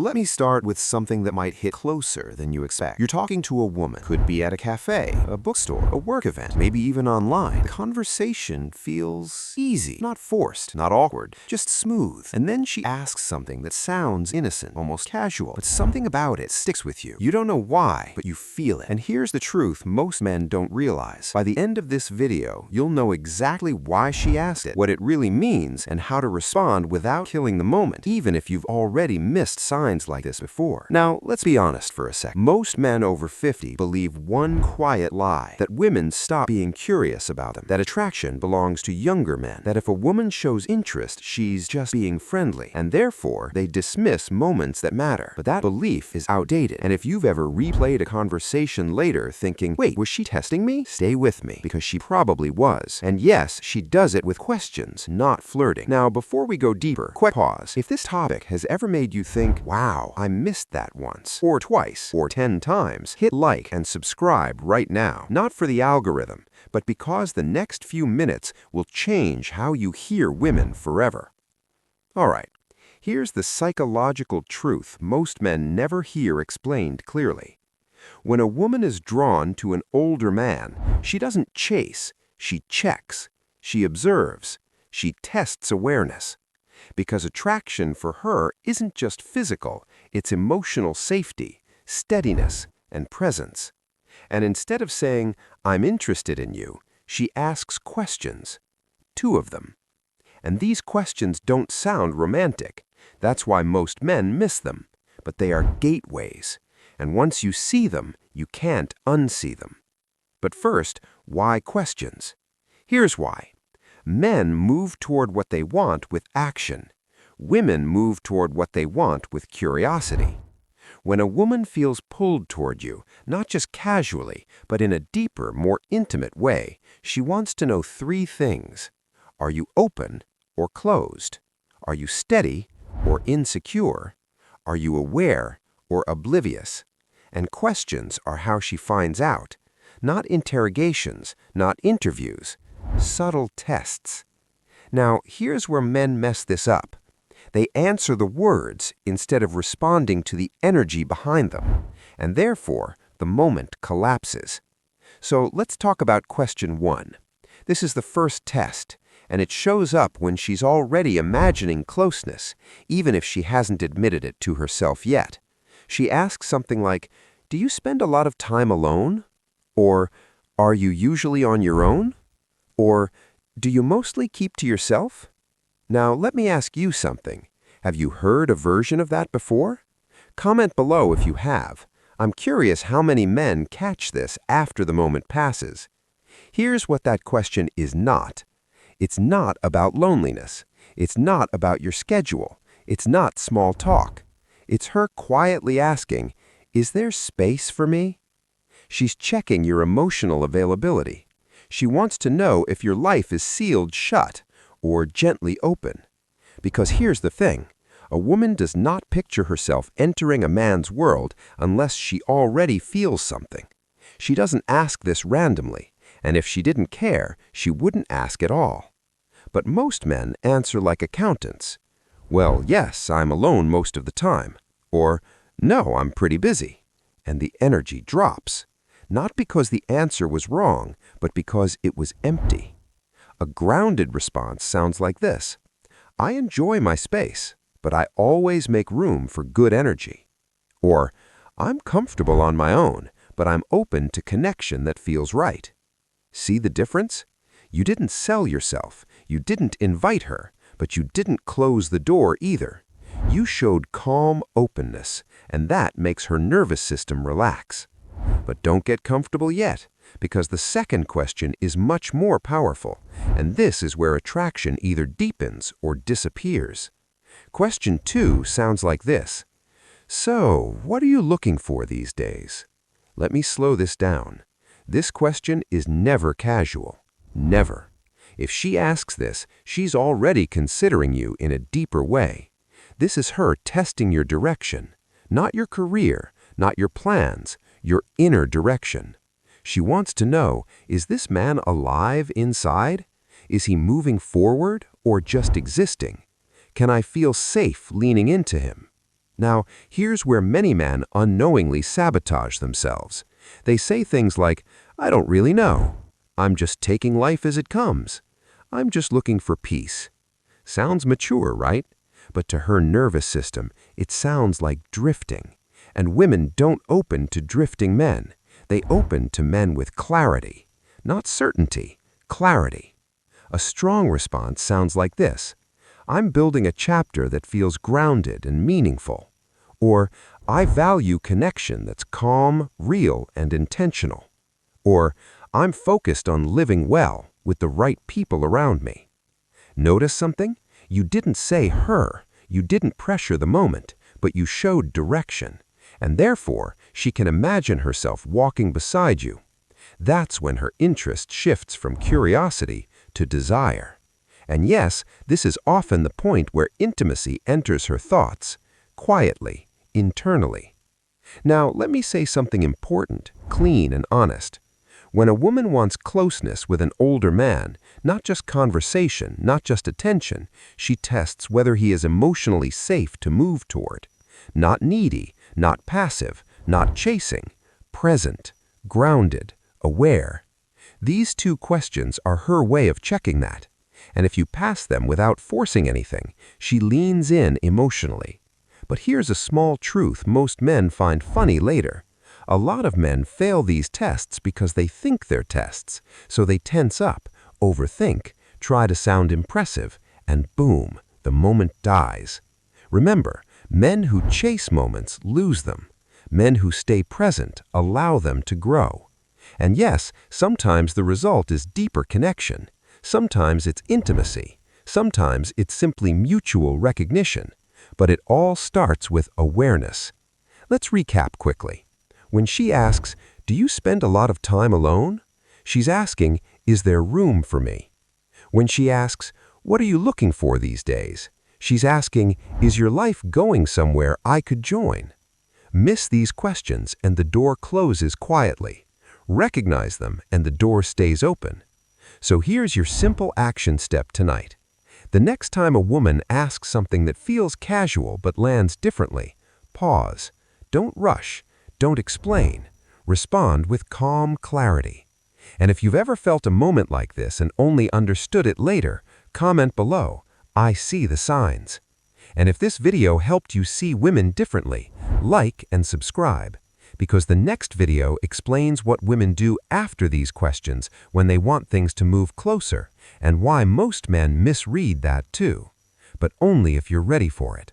Let me start with something that might hit closer than you expect. You're talking to a woman. Could be at a cafe, a bookstore, a work event, maybe even online. The conversation feels easy, not forced, not awkward, just smooth. And then she asks something that sounds innocent, almost casual, but something about it sticks with you. You don't know why, but you feel it. And here's the truth most men don't realize. By the end of this video, you'll know exactly why she asked it, what it really means, and how to respond without killing the moment, even if you've already missed signs like this before. Now, let's be honest for a sec. Most men over 50 believe one quiet lie, that women stop being curious about them, that attraction belongs to younger men, that if a woman shows interest, she's just being friendly, and therefore they dismiss moments that matter. But that belief is outdated, and if you've ever replayed a conversation later thinking, wait, was she testing me? Stay with me, because she probably was. And yes, she does it with questions, not flirting. Now, before we go deeper, quick pause. If this topic has ever made you think, wow, I missed that once, or twice, or 10 times, hit like and subscribe right now. Not for the algorithm, but because the next few minutes will change how you hear women forever. Alright, here's the psychological truth most men never hear explained clearly. When a woman is drawn to an older man, she doesn't chase, she checks, she observes, she tests awareness. Because attraction for her isn't just physical, it's emotional safety, steadiness, and presence. And instead of saying, I'm interested in you, she asks questions. 2 of them. And these questions don't sound romantic. That's why most men miss them. But they are gateways. And once you see them, you can't unsee them. But first, why questions? Here's why. Men move toward what they want with action. Women move toward what they want with curiosity. When a woman feels pulled toward you, not just casually, but in a deeper, more intimate way, she wants to know 3 things. Are you open or closed? Are you steady or insecure? Are you aware or oblivious? And questions are how she finds out. Not interrogations, not interviews. Subtle tests. Now, here's where men mess this up. They answer the words instead of responding to the energy behind them, and therefore, the moment collapses. So let's talk about question 1. This is the first test, and it shows up when she's already imagining closeness, even if she hasn't admitted it to herself yet. She asks something like, do you spend a lot of time alone? Or, are you usually on your own? Or, do you mostly keep to yourself? Now, let me ask you something. Have you heard a version of that before? Comment below if you have. I'm curious how many men catch this after the moment passes. Here's what that question is not. It's not about loneliness. It's not about your schedule. It's not small talk. It's her quietly asking, is there space for me? She's checking your emotional availability. She wants to know if your life is sealed shut or gently open. Because here's the thing, a woman does not picture herself entering a man's world unless she already feels something. She doesn't ask this randomly, and if she didn't care, she wouldn't ask at all. But most men answer like accountants. Well, yes, I'm alone most of the time. Or, no, I'm pretty busy. And the energy drops. Not because the answer was wrong, but because it was empty. A grounded response sounds like this. I enjoy my space, but I always make room for good energy. Or, I'm comfortable on my own, but I'm open to connection that feels right. See the difference? You didn't sell yourself, you didn't invite her, but you didn't close the door either. You showed calm openness, and that makes her nervous system relax. But don't get comfortable yet, because the second question is much more powerful, and this is where attraction either deepens or disappears. Question 2 sounds like this. So, what are you looking for these days? Let me slow this down. This question is never casual. Never. If she asks this, she's already considering you in a deeper way. This is her testing your direction, not your career, not your plans, your inner direction. She wants to know, is this man alive inside? Is he moving forward or just existing? Can I feel safe leaning into him? Now, here's where many men unknowingly sabotage themselves. They say things like, "I don't really know. I'm just taking life as it comes. I'm just looking for peace." Sounds mature, right? But to her nervous system, it sounds like drifting. And women don't open to drifting men. They open to men with clarity. Not certainty, clarity. A strong response sounds like this: "I'm building a chapter that feels grounded and meaningful." Or, "I value connection that's calm, real, and intentional." Or, "I'm focused on living well with the right people around me." Notice something? You didn't say her, you didn't pressure the moment, but you showed direction. And therefore, she can imagine herself walking beside you. That's when her interest shifts from curiosity to desire. And yes, this is often the point where intimacy enters her thoughts, quietly, internally. Now, let me say something important, clean and honest. When a woman wants closeness with an older man, not just conversation, not just attention, she tests whether he is emotionally safe to move toward. Not needy, not passive, not chasing, present, grounded, aware. These two questions are her way of checking that. And if you pass them without forcing anything, she leans in emotionally. But here's a small truth most men find funny later. A lot of men fail these tests because they think they're tests, so they tense up, overthink, try to sound impressive, and boom, the moment dies. Remember, men who chase moments lose them. Men who stay present allow them to grow. And yes, sometimes the result is deeper connection. Sometimes it's intimacy. Sometimes it's simply mutual recognition. But it all starts with awareness. Let's recap quickly. When she asks, "Do you spend a lot of time alone?" she's asking, "Is there room for me?" When she asks, "What are you looking for these days?" she's asking, "Is your life going somewhere I could join?" Miss these questions and the door closes quietly. Recognize them and the door stays open. So here's your simple action step tonight. The next time a woman asks something that feels casual but lands differently, pause. Don't rush. Don't explain. Respond with calm clarity. And if you've ever felt a moment like this and only understood it later, comment below, "I see the signs." And if this video helped you see women differently, like and subscribe, because the next video explains what women do after these questions when they want things to move closer, and why most men misread that too. But only if you're ready for it.